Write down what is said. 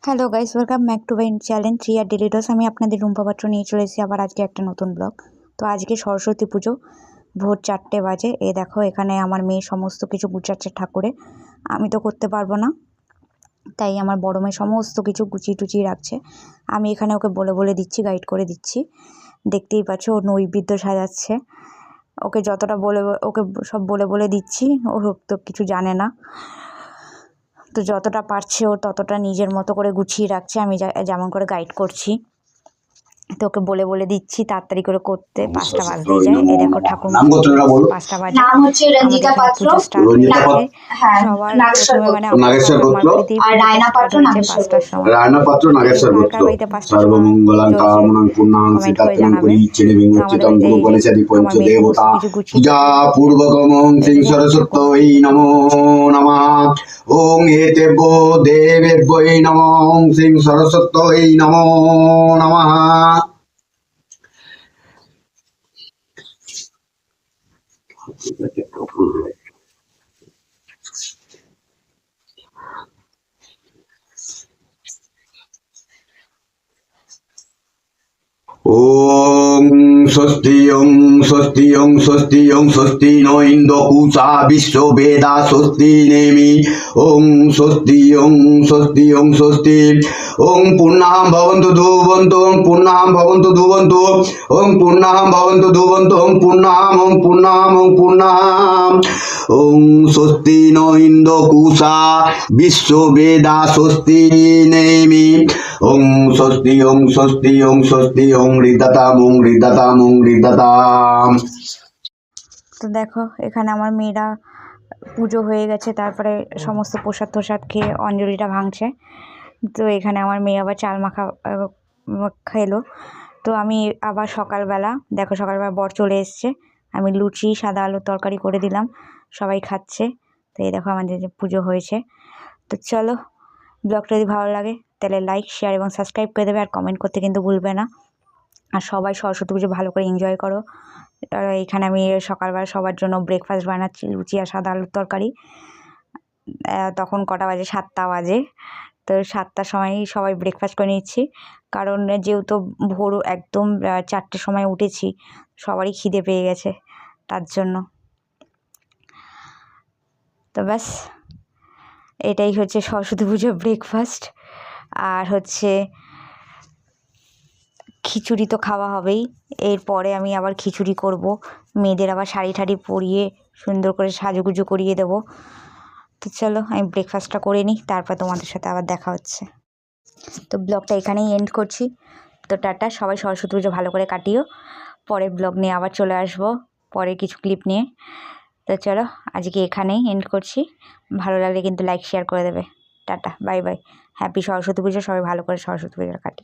Hello guys, welcome back to my challenge Riya daily dose. আমি আপনাদের রুম্পা পাত্র নিয়ে চলে এসেছি আবার আজকে একটা নতুন ব্লগ। তো আজকে সরস্বতী পুজো, ভোর 4টে বাজে। এ দেখো, এখানে আমার মেয়ে সমস্ত কিছু গুছাচ্ছে ঠাকুরে। আমি তো করতে পারবো না, তাই আমার বড় মেয়ে সমস্ত কিছু গুছিয়ে টুচিয়ে রাখছে। আমি এখানে ওকে বলে বলে দিচ্ছি, গাইড করে দিচ্ছি। দেখতেই পাচ্ছ, ও নৈবেদ্য সাজাচ্ছে। ওকে যতটা ওকে সব বলে বলে দিচ্ছি, ও তো কিছু জানে না। তো যতটা পারছে ও ততটা নিজের মতো করে গুছিয়ে রাখছে, আমি যেমন করে গাইড করছি। তো ওকে বলে বলে দিচ্ছি তাড়াতাড়ি করে করতে। 5টা বাজতেই যায়। এই দেখো, ঠাকুর 5টা বাজে। নাম হচ্ছে রঞ্জিতা পাত্র। পুজো স্টার্ট হয়ে গেছে। হ্যাঁ, সবার নাগেশ্বর প্রথমে গোত্র। নাগেশ্বর গোত্র আর রায়না পাত্র নাগেশ্বর 5টার সময়। রায়না পাত্র নাগেশ্বর গোত্র। সর্বমঙ্গলাং কামনাং পুণ্যাং সীতাত্মং পরিচ্ছেদে বিমোচিতং গুরুপরিষদি পঞ্চদেবতা পূজা পূর্বকমং শ্রী সরস্বত্যৈ নমো নমঃ। ওং এতেভ্য দেবেভ্যৈ নমঃ শ্রী সরস্বত্যৈ নমো নমঃ। ওং স্বস্তি ওং স্বস্তি ওং স্বস্তি ওং স্বস্তি ন ইন্দ্রকুশা বিশ্ববেদা স্বস্তি নেমি। ওং স্বস্তি ওং স্বস্তি ওং স্বস্তি। ওং পূর্ণাহং ভবন্তু ধুবন্তু ওং পূর্ণাহং ভবন্তু ধুবন্তু ওং পূর্ণাহং ভবন্তু ধুবন্তু ওং পূর্ণাহং ওং পূর্ণাহং ওং পূর্ণাহং। ওং স্বস্তি ন ইন্দ্রকুশা বিশ্ববেদা স্বস্তি নেমি। ওং স্বস্তি ওং স্বস্তি ওং স্বস্তি ওং হৃদতাম ওং হৃদতাম ওং হৃদতাম। তো দেখো, এখানে আমার মেয়েরা পুজো হয়ে গেছে, তারপরে সমস্ত প্রসাদ টোসাদ খেয়ে অঞ্জলিটা ভাঙছে। তো এখানে আমার মেয়ে আবার চাল মাখা খেলো। তো আমি আবার সকালবেলা দেখো, সকালবেলা বর চলে এসছে। আমি লুচি সাদা আলুর তরকারি করে দিলাম, সবাই খাচ্ছে। তো এই দেখো, আমাদের যে পুজো হয়েছে। তো চলো, ব্লগটা যদি ভালো লাগে তাহলে লাইক, শেয়ার এবং সাবস্ক্রাইব করে দেবে, আর কমেন্ট করতে কিন্তু ভুলবে না। আর সবাই সরস্বতী পুজো ভালো করে এনজয় করো। এখানে আমি সকালবেলা সবার জন্য ব্রেকফাস্ট বানাচ্ছি, লুচি আর সাদা আলুর তরকারি। তখন কটা বাজে? 7টা বাজে। তো 7টার সময়ই সবাই ব্রেকফাস্ট করে নিচ্ছি, কারণ যেহেতু ভোর একদম 4টের সময় উঠেছি, সবারই খিদে পেয়ে গেছে, তার জন্য। তো ব্যাস, এটাই হচ্ছে সরস্বতী পুজোর ব্রেকফাস্ট। আর হচ্ছে খিচুড়ি তো খাওয়া হবেই। এরপরে আমি আবার খিচুড়ি করব, মেয়েদের আবার শাড়ি ঠাড়ি পরিয়ে সুন্দর করে সাজুগুজু করিয়ে দেবো। তো চলো, আমি ব্রেকফাস্টটা করে নিই, তারপর তোমাদের সাথে আবার দেখা হচ্ছে। তো ব্লগটা এখানেই এন্ড করছি। তো টাটা, সবাই সরস্বতী পুজো ভালো করে কাটিও। পরের ব্লগ নিয়ে আবার চলে আসবো, পরে কিছু ক্লিপ নিয়ে। তো চলো, আজকে এখানেই এন্ড করছি। ভালো লাগলে কিন্তু লাইক শেয়ার করে দেবে। Tata, bye bye. Happy Saraswati পুজো। সবাই ভালো করে সরস্বতী পুজো কাটি।